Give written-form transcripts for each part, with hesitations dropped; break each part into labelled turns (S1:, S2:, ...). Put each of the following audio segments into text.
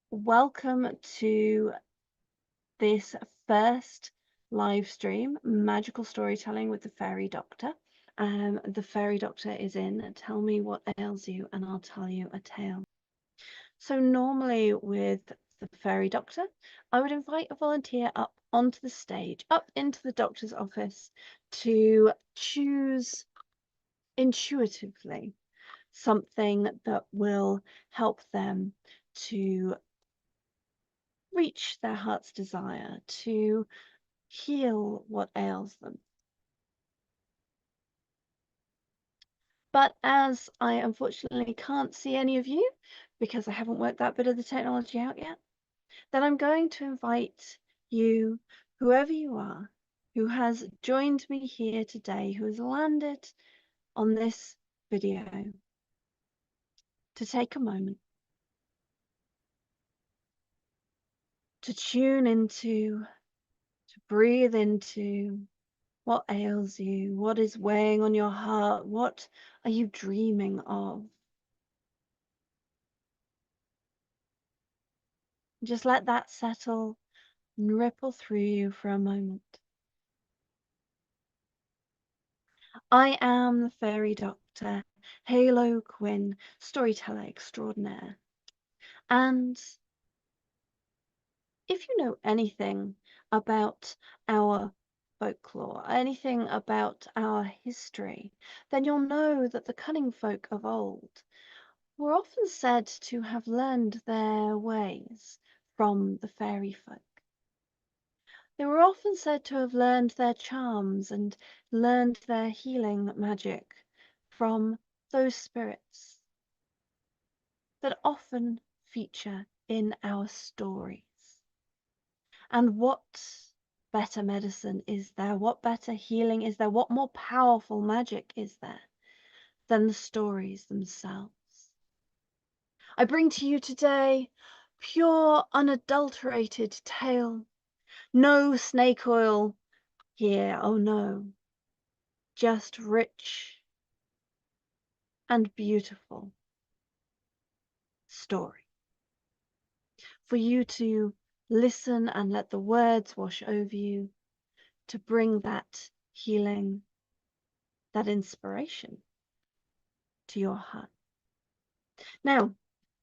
S1: Welcome to this first live stream, Magical Storytelling with the Fairy Doctor. The Fairy Doctor is in. Tell me what ails you and I'll tell you a tale. So normally with the Fairy Doctor, I would invite a volunteer up onto the stage, up into the doctor's office to choose intuitively something that will help them to reach their heart's desire, to heal what ails them. But as I unfortunately can't see any of you because I haven't worked that bit of the technology out yet, then I'm going to invite you, whoever you are, who has joined me here today, who has landed on this video, to take a moment to tune into, to breathe into what ails you, what is weighing on your heart, what are you dreaming of? Just let that settle and ripple through you for a moment. I am the Fairy Doctor, Halo Quinn, storyteller extraordinaire. And if you know anything about our folklore, anything about our history, then you'll know that the cunning folk of old were often said to have learned their ways from the fairy folk. They were often said to have learned their charms and learned their healing magic from those spirits that often feature in our stories. And what better medicine is there? What better healing is there? What more powerful magic is there than the stories themselves? I bring to you today pure, unadulterated tale. No snake oil here, oh no. Just rich and beautiful story. For you to listen and let the words wash over you, to bring that healing, that inspiration to your heart. Now,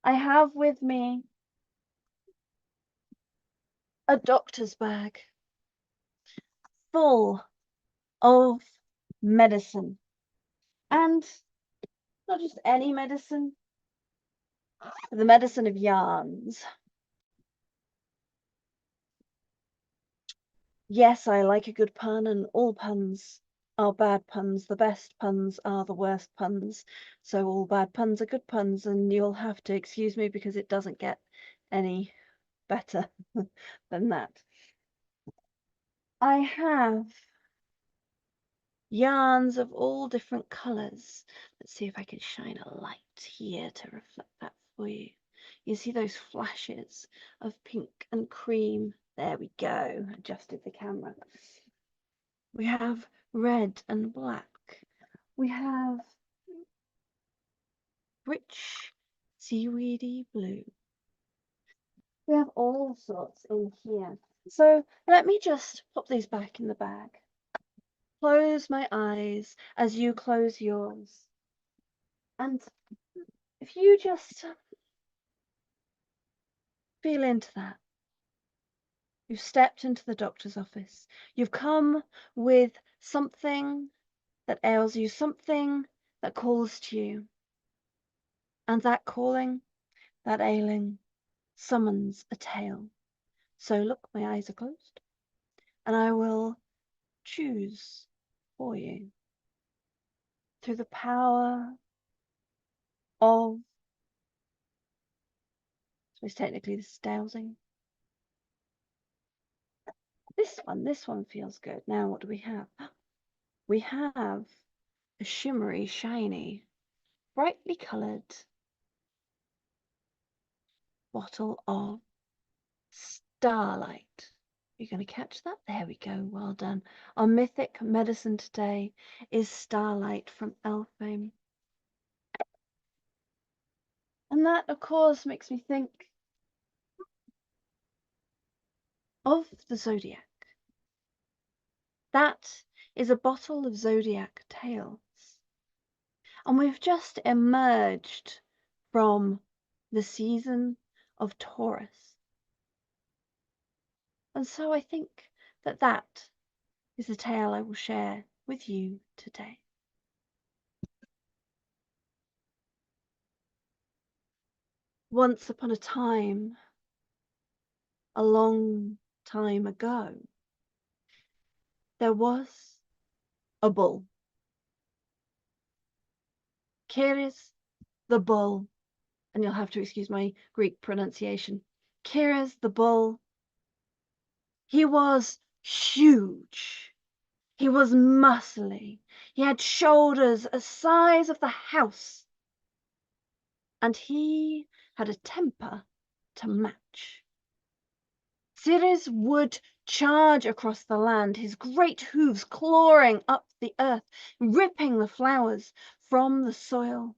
S1: I have with me a doctor's bag full of medicine. And not just any medicine, but the medicine of yarns. Yes, I like a good pun, and all puns are bad puns. The best puns are the worst puns. So all bad puns are good puns, and you'll have to excuse me because it doesn't get any better than that. I have yarns of all different colours. Let's see if I can shine a light here to reflect that for you. You see those flashes of pink and cream. There we go. Adjusted the camera. We have red and black. We have rich seaweedy blue. We have all sorts in here. So let me just pop these back in the bag. Close my eyes as you close yours. And if you just feel into that. You've stepped into the doctor's office. You've come with something that ails you, something that calls to you. And that calling, that ailing, summons a tale. So look, my eyes are closed. And I will choose for you through the power of, so it's technically this is dowsing. This one feels good. Now what do we have? We have a shimmery, shiny, brightly coloured bottle of starlight. You're going to catch that? There we go. Well done. Our mythic medicine today is starlight from Elfame. And that, of course, makes me think of the zodiac. That is a bottle of zodiac tales. And we've just emerged from the season of Taurus. And so I think that that is the tale I will share with you today. Once upon a time, a long time ago, there was a bull. Ceres the Bull, and you'll have to excuse my Greek pronunciation. Ceres the Bull. He was huge. He was muscly. He had shoulders the size of the house. And he had a temper to match. Ceres would charge across the land, his great hooves clawing up the earth, ripping the flowers from the soil.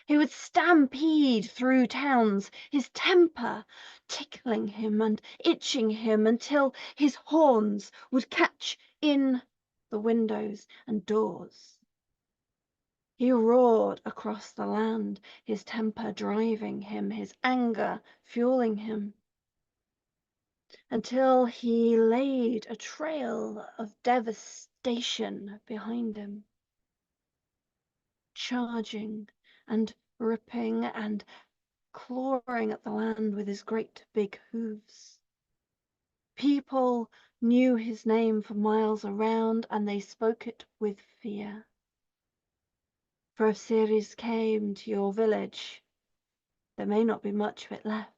S1: He would stampede through towns, his temper tickling him and itching him until his horns would catch in the windows and doors. He roared across the land, his temper driving him, his anger fueling him, until he laid a trail of devastation behind him, charging and ripping and clawing at the land with his great big hooves. People knew his name for miles around, and they spoke it with fear. For if Ceres came to your village, there may not be much of it left.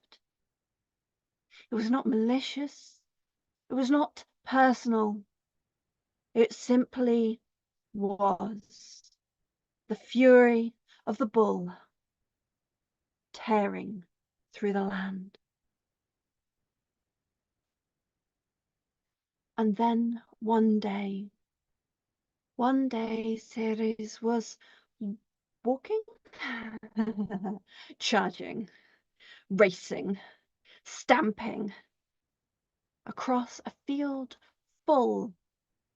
S1: It was not malicious. It was not personal. It simply was the fury of the bull tearing through the land. And then one day Ceres was walking, charging, racing, stamping across a field full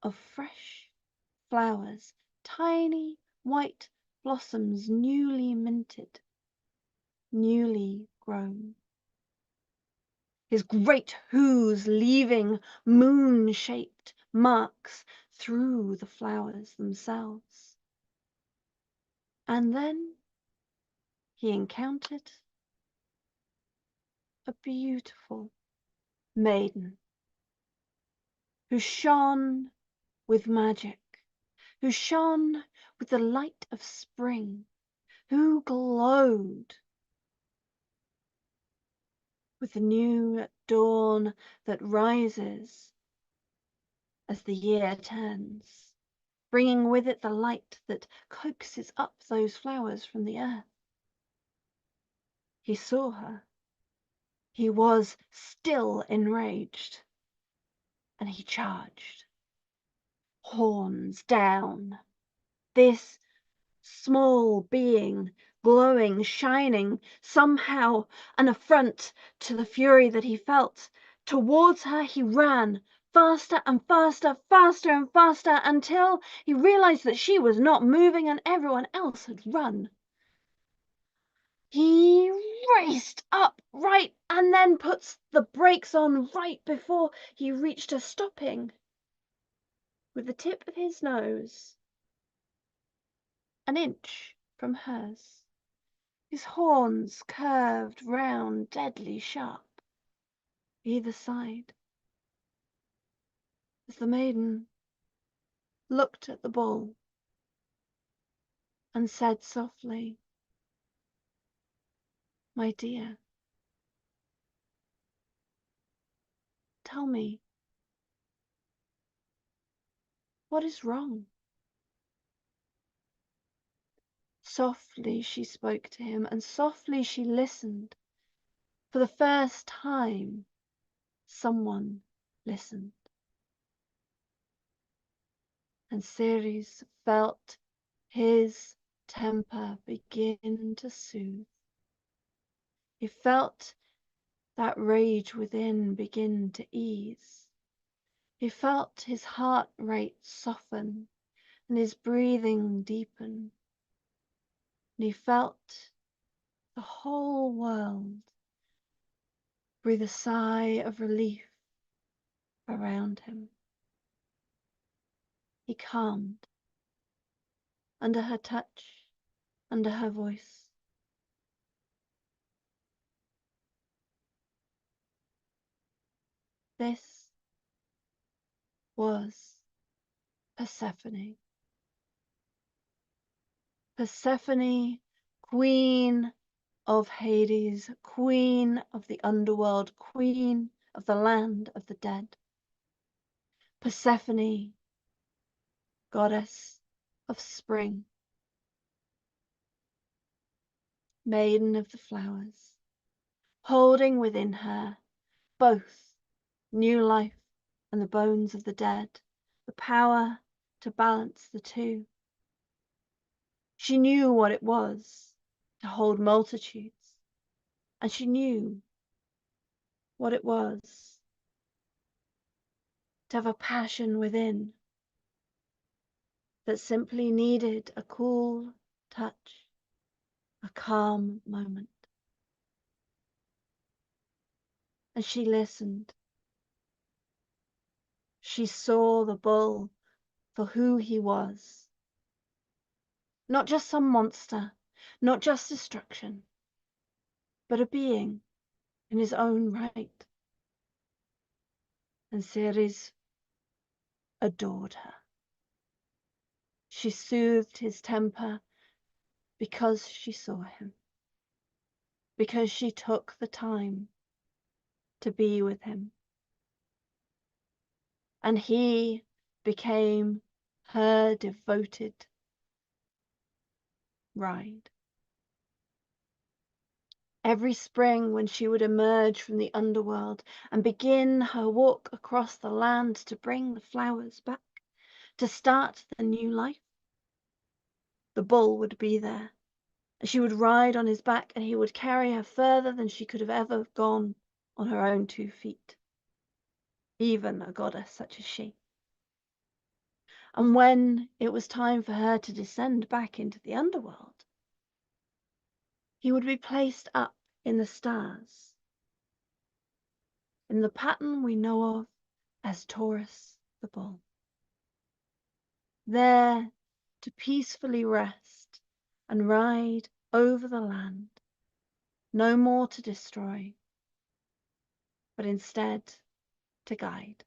S1: of fresh flowers, tiny white blossoms newly minted, newly grown. His great hooves leaving moon-shaped marks through the flowers themselves. And then he encountered a beautiful maiden who shone with magic, who shone with the light of spring, who glowed with the new dawn that rises as the year turns, bringing with it the light that coaxes up those flowers from the earth. He saw her. He was still enraged, and he charged. Horns down. This small being, glowing, shining, somehow an affront to the fury that he felt. Towards her he ran, faster and faster, faster and faster, until he realized that she was not moving and everyone else had run. He raced up right and then puts the brakes on right before he reached a stopping. With the tip of his nose an inch from hers, his horns curved round deadly sharp either side, as the maiden looked at the bull and said softly, "My dear, tell me, what is wrong?" Softly she spoke to him, and softly she listened. For the first time, someone listened. And Ceres felt his temper begin to soothe. He felt that rage within begin to ease. He felt his heart rate soften and his breathing deepen. And he felt the whole world breathe a sigh of relief around him. He calmed under her touch, under her voice. This was Persephone. Persephone, queen of Hades, queen of the underworld, queen of the land of the dead. Persephone, goddess of spring, maiden of the flowers, holding within her both new life and the bones of the dead, the power to balance the two. She knew what it was to hold multitudes, and she knew what it was to have a passion within that simply needed a cool touch, a calm moment. And she listened. She saw the bull for who he was. Not just some monster, not just destruction, but a being in his own right. And Ceres adored her. She soothed his temper because she saw him, because she took the time to be with him. And he became her devoted ride. Every spring, when she would emerge from the underworld and begin her walk across the land to bring the flowers back, to start the new life, the bull would be there, and she would ride on his back, and he would carry her further than she could have ever gone on her own 2 feet, even a goddess such as she. And when it was time for her to descend back into the underworld, he would be placed up in the stars, in the pattern we know of as Taurus the Bull, there to peacefully rest and ride over the land, no more to destroy, but instead to guide,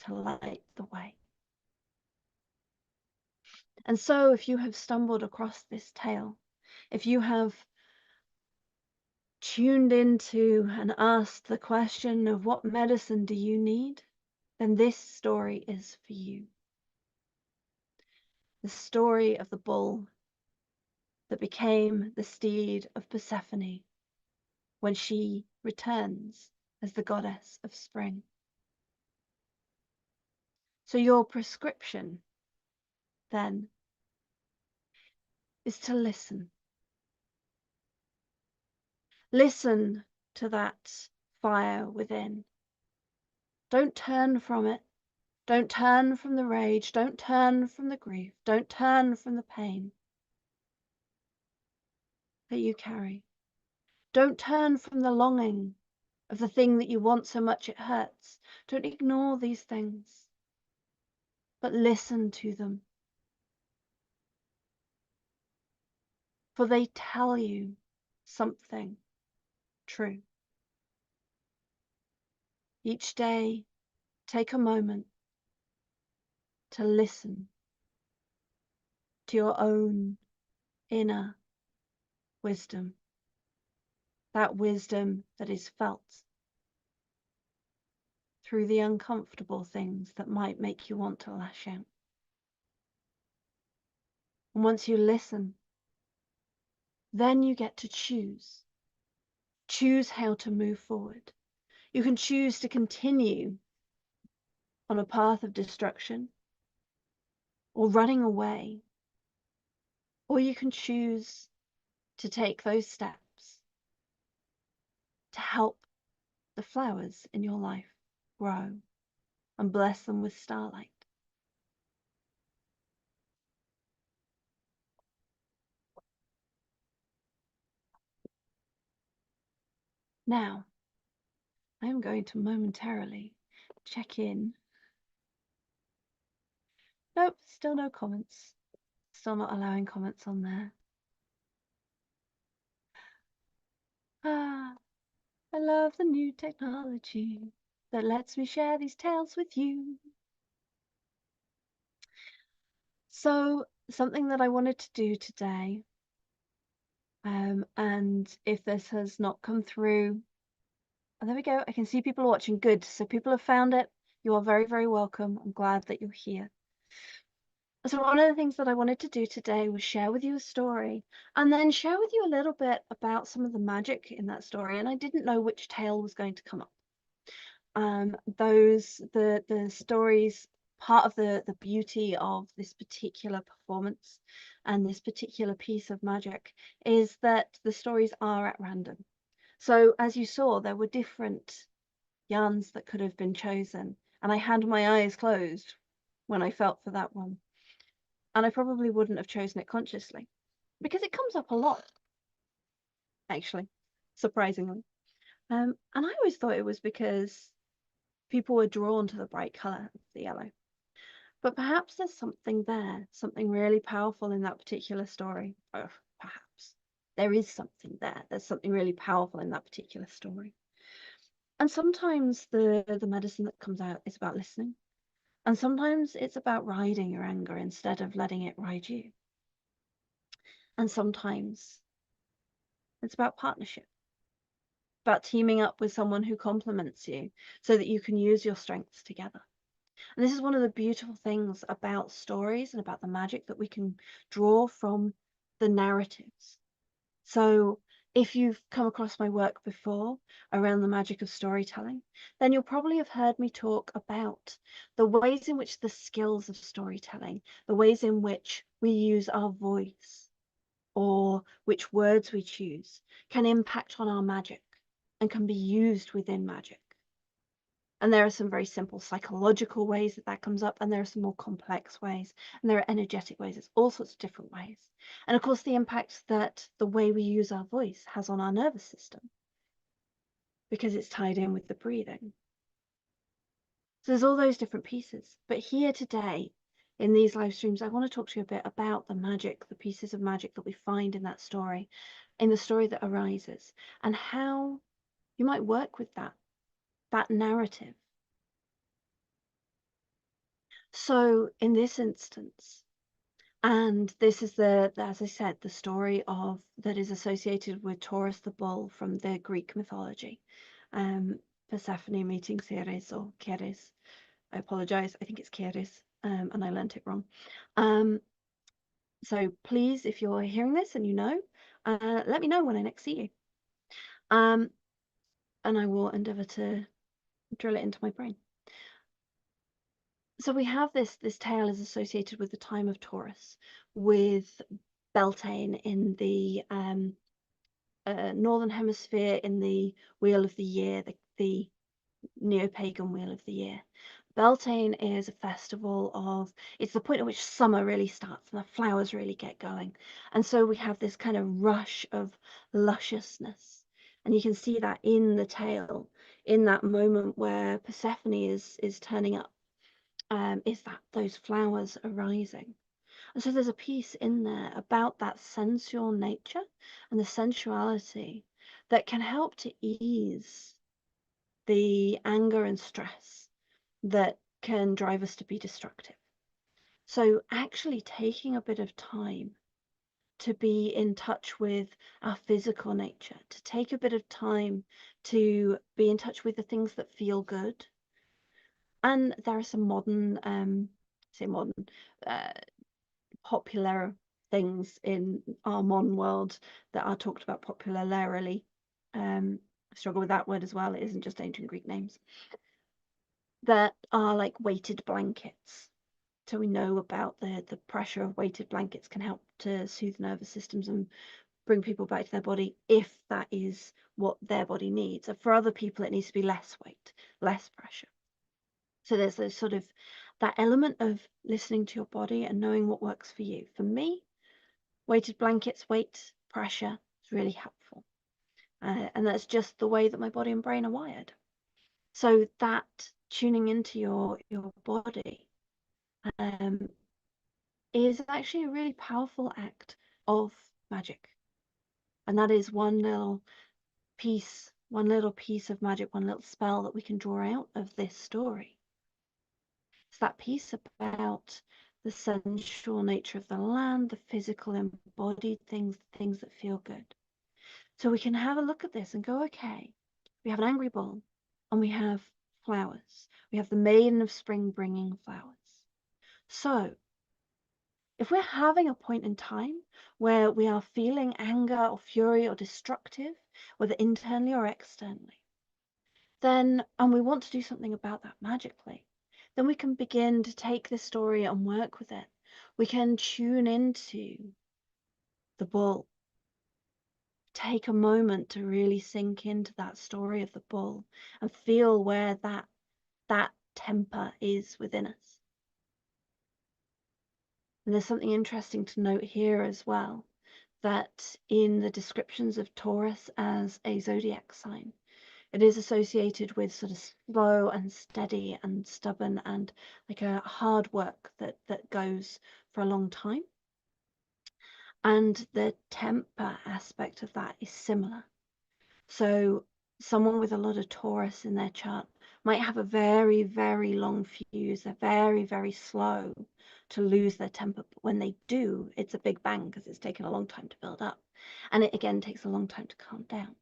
S1: to light the way. And so if you have stumbled across this tale, if you have tuned into and asked the question of what medicine do you need, then this story is for you. The story of the bull that became the steed of Persephone when she returns as the goddess of spring. So your prescription then is to listen. Listen to that fire within. Don't turn from it. Don't turn from the rage. Don't turn from the grief. Don't turn from the pain that you carry. Don't turn from the longing of the thing that you want so much it hurts. Don't ignore these things, but listen to them. For they tell you something true. Each day, take a moment to listen to your own inner wisdom, that wisdom that is felt through the uncomfortable things that might make you want to lash out. And once you listen, then you get to choose. Choose how to move forward. You can choose to continue on a path of destruction or running away, or you can choose to take those steps to help the flowers in your life grow and bless them with starlight. Now, I am going to momentarily check in. Nope, still no comments. Still not allowing comments on there. Ah, I love the new technology that lets me share these tales with you. So, something that I wanted to do today, and if this has not come through, oh, there we go. I can see people watching. Good. So people have found it. You are very, very welcome. I'm glad that you're here. So one of the things that I wanted to do today was share with you a story and then share with you a little bit about some of the magic in that story. And I didn't know which tale was going to come up. The stories, part of the beauty of this particular performance and this particular piece of magic is that the stories are at random. So as you saw, there were different yarns that could have been chosen, and I had my eyes closed when I felt for that one. And I probably wouldn't have chosen it consciously because it comes up a lot, actually, surprisingly. And I always thought it was because people were drawn to the bright color of the yellow. But perhaps there's something there, something really powerful in that particular story. Oh, perhaps there is something there. There's something really powerful in that particular story. And sometimes the medicine that comes out is about listening. And sometimes it's about riding your anger instead of letting it ride you. And sometimes it's about partnership, about teaming up with someone who complements you so that you can use your strengths together. And this is one of the beautiful things about stories and about the magic that we can draw from the narratives. So if you've come across my work before around the magic of storytelling, then you'll probably have heard me talk about the ways in which the skills of storytelling, the ways in which we use our voice or which words we choose can impact on our magic and can be used within magic. And there are some very simple psychological ways that comes up, and there are some more complex ways, and there are energetic ways. It's all sorts of different ways. And of course, the impact that the way we use our voice has on our nervous system, because it's tied in with the breathing. So there's all those different pieces. But here today, in these live streams, I want to talk to you a bit about the magic, the pieces of magic that we find in that story, in the story that arises, and how you might work with that narrative. So in this instance, and this is as I said, the story of that is associated with Taurus the Bull from the Greek mythology. Persephone meeting Ceres or Ceres. I apologize. I think it's Ceres, and I learnt it wrong. So please, if you're hearing this and you know, let me know when I next see you. And I will endeavor to drill it into my brain. So we have this tale is associated with the time of Taurus, with Beltane in the northern hemisphere in the wheel of the year, the neo-pagan wheel of the year. Beltane is a festival of, it's the point at which summer really starts and the flowers really get going. And so we have this kind of rush of lusciousness. And you can see that in the tale, in that moment where Persephone is turning up, is that those flowers arising. And so there's a piece in there about that sensual nature and the sensuality that can help to ease the anger and stress that can drive us to be destructive. So actually taking a bit of time to be in touch with our physical nature, to take a bit of time to be in touch with the things that feel good. And there are some modern, popular things in our modern world that are talked about popularly. I struggle with that word as well. It isn't just ancient Greek names. That are like weighted blankets. So we know about the pressure of weighted blankets can help to soothe nervous systems and bring people back to their body if that is what their body needs. And for other people, it needs to be less weight, less pressure. So there's those sort of that element of listening to your body and knowing what works for you. For me, weighted blankets, weight, pressure is really helpful. And that's just the way that my body and brain are wired. So that tuning into your body is actually a really powerful act of magic. And that is one little piece of magic, one little spell that we can draw out of this story. It's that piece about the sensual nature of the land, the physical embodied things, things that feel good. So we can have a look at this and go, okay, we have an angry bull and we have flowers. We have the maiden of spring bringing flowers. So if we're having a point in time where we are feeling anger or fury or destructive, whether internally or externally, then, and we want to do something about that magically, then we can begin to take this story and work with it. We can tune into the bull. Take a moment to really sink into that story of the bull and feel where that temper is within us. And there's something interesting to note here as well, that in the descriptions of Taurus as a zodiac sign, it is associated with sort of slow and steady and stubborn and like a hard work that goes for a long time. And the temper aspect of that is similar. So someone with a lot of Taurus in their chart might have a very, very long fuse. They're very, very slow to lose their temper. But when they do, it's a big bang because it's taken a long time to build up. And it again takes a long time to calm down.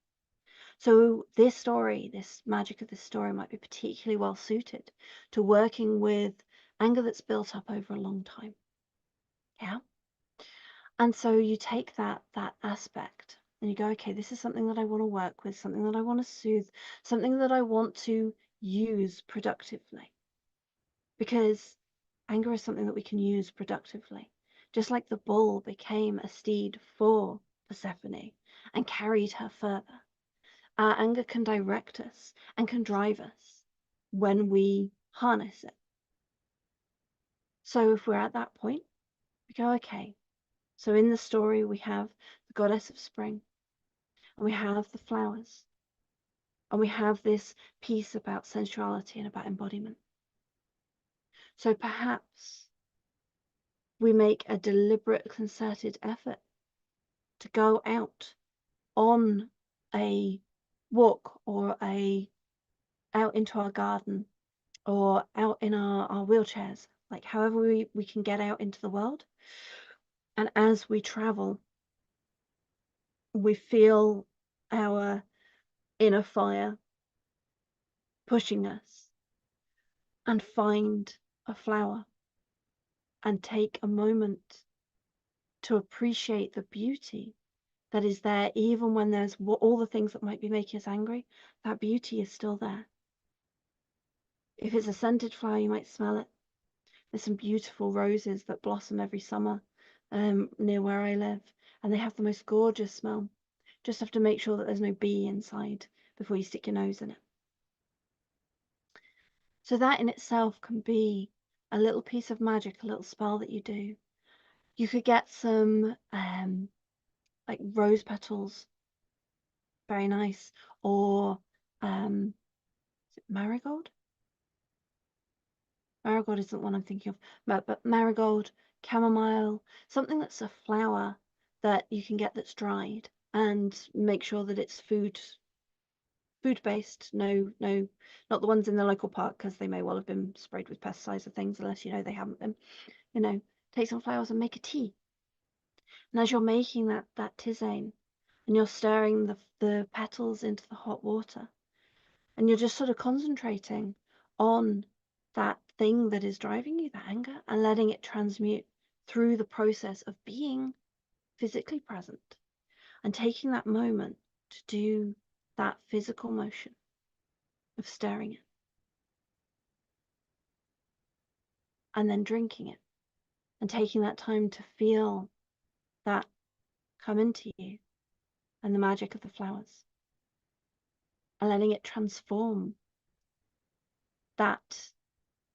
S1: So this story, this magic of this story might be particularly well suited to working with anger that's built up over a long time. Yeah. And so you take that aspect and you go, okay, this is something that I want to work with, something that I want to soothe, something that I want to use productively. Because anger is something that we can use productively. Just like the bull became a steed for Persephone and carried her further. Our anger can direct us and can drive us when we harness it. So if we're at that point, we go, okay, so in the story we have the goddess of spring, and we have the flowers, and we have this piece about sensuality and about embodiment. So perhaps we make a deliberate, concerted effort to go out on a walk or out into our garden or out in our wheelchairs, like however we can get out into the world. And as we travel, we feel our inner fire pushing us, and find a flower and take a moment to appreciate the beauty that is there, even when there's all the things that might be making us angry. That beauty is still there. If it's a scented flower, you might smell it. There's some beautiful roses that blossom every summer near where I live, and they have the most gorgeous smell. Just have to make sure that there's no bee inside before you stick your nose in it. So that in itself can be a little piece of magic, a little spell that you do. You could get some like rose petals, very nice, or is it marigold? Marigold isn't one I'm thinking of, but marigold, chamomile, something that's a flower that you can get that's dried, and make sure that it's food based. No, not the ones in the local park, because they may well have been sprayed with pesticides or things, unless you know they haven't been. Take some flowers and make a tea. And as you're making that tisane, and you're stirring the petals into the hot water, and you're just sort of concentrating on that thing that is driving you, that anger, and letting it transmute through the process of being physically present and taking that moment to do that physical motion of stirring it and then drinking it, and taking that time to feel that come into you and the magic of the flowers, and letting it transform that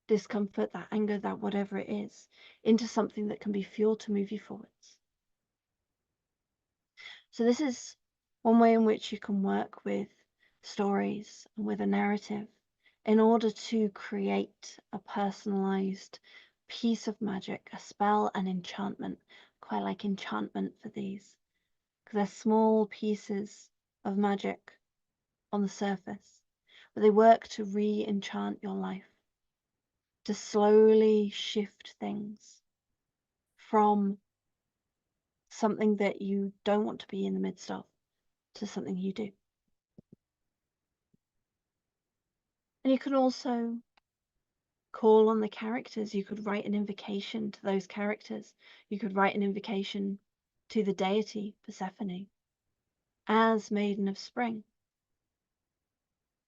S1: discomfort, that anger, that whatever it is, into something that can be fuel to move you forwards. So this is one way in which you can work with stories and with a narrative in order to create a personalized piece of magic, a spell, an enchantment. Quite like enchantment for these, because they're small pieces of magic on the surface, but they work to re-enchant your life, to slowly shift things from something that you don't want to be in the midst of to something you do. And you can also call on the characters. You could write an invocation to those characters. You could write an invocation to the deity Persephone as Maiden of Spring,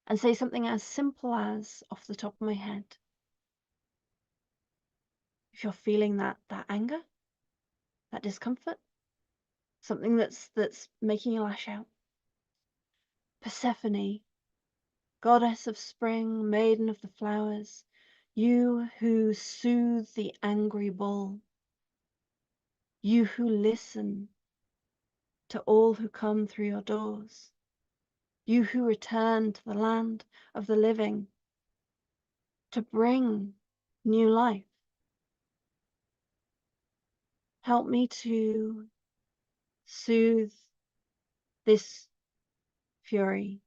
S1: and say something as simple as, off the top of my head, if you're feeling that anger, that discomfort, something that's making you lash out, Persephone, goddess of spring, maiden of the flowers, you who soothe the angry bull, you who listen to all who come through your doors, you who return to the land of the living to bring new life. Help me to soothe this fury,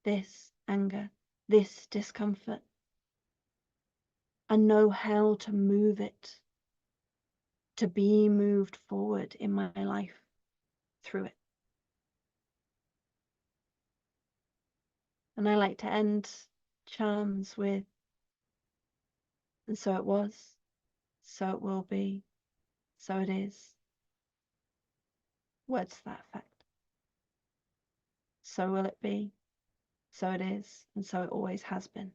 S1: this anger, this discomfort, and know how to move it, to be moved forward in my life through it. And I like to end charms with, and so it was, so it will be, so it is. Words to that effect. So will it be, so it is, and so it always has been.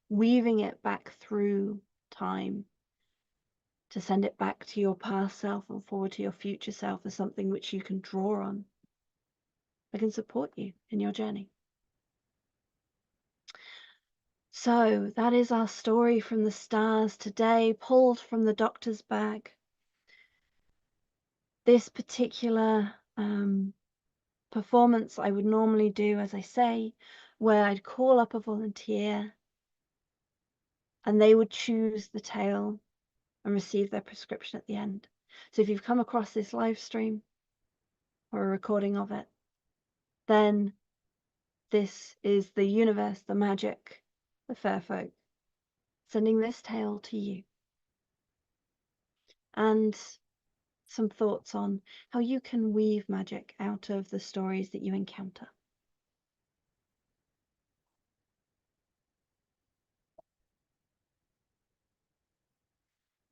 S1: Weaving it back through time to send it back to your past self and forward to your future self as something which you can draw on. I can support you in your journey. So that is our story from the stars today, pulled from the doctor's bag. This particular performance I would normally do, as I say, where I'd call up a volunteer and they would choose the tale and receive their prescription at the end. So if you've come across this live stream or a recording of it, then this is the universe, the magic, the fair folk, sending this tale to you. And some thoughts on how you can weave magic out of the stories that you encounter.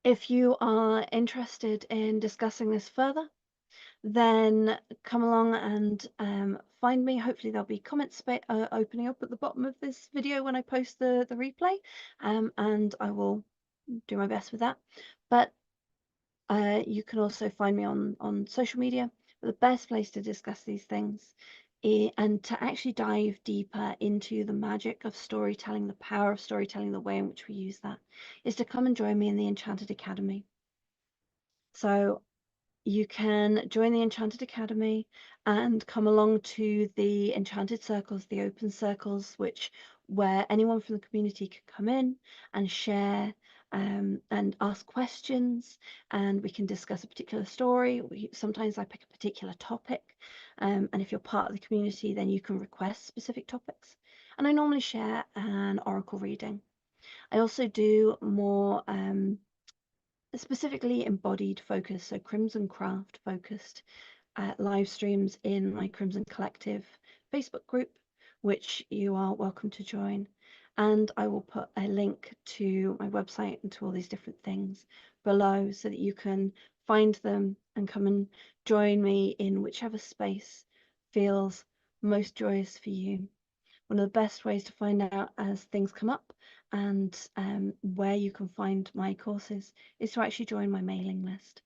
S1: If you are interested in discussing this further, then come along and find me. Hopefully there'll be comments opening up at the bottom of this video when I post the replay, and I will do my best with that. But you can also find me on social media. But the best place to discuss these things and to actually dive deeper into the magic of storytelling, the power of storytelling, the way in which we use that, is to come and join me in the Enchanted Academy. So you can join the Enchanted Academy and come along to the Enchanted Circles, the open circles, where anyone from the community can come in and share and ask questions, and we can discuss a particular story. Sometimes I pick a particular topic, and if you're part of the community, then you can request specific topics. And I normally share an oracle reading. I also do more specifically embodied focus, so Crimson Craft focused live streams in my Crimson Collective Facebook group, which you are welcome to join. And I will put a link to my website and to all these different things below so that you can find them and come and join me in whichever space feels most joyous for you. One of the best ways to find out as things come up and where you can find my courses is to actually join my mailing list.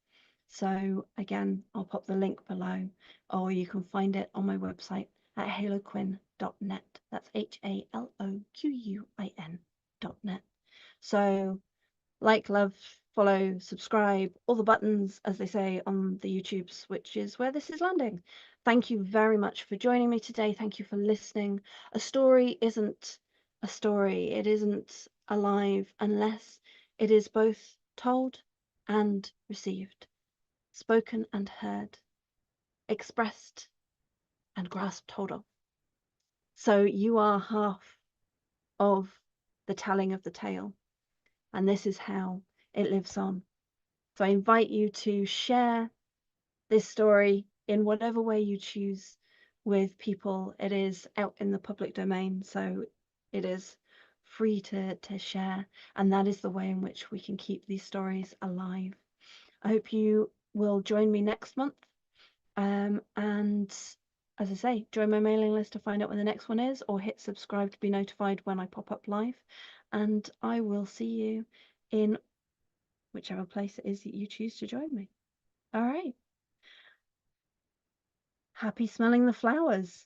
S1: So again, I'll pop the link below, or you can find it on my website at haloquin.net. That's HALOQUIN.net. So like, love, follow, subscribe, all the buttons, as they say on the YouTubes, which is where this is landing. Thank you very much for joining me today. Thank you for listening. A story isn't a story. It isn't alive unless it is both told and received, spoken and heard, expressed and grasped hold of. So you are half of the telling of the tale, and this is how it lives on. So I invite you to share this story in whatever way you choose with people. It is out in the public domain, so it is free to share, and that is the way in which we can keep these stories alive. I hope you will join me next month, and as I say, join my mailing list to find out when the next one is, or hit subscribe to be notified when I pop up live, and I will see you in whichever place it is that you choose to join me. All right. Happy smelling the flowers.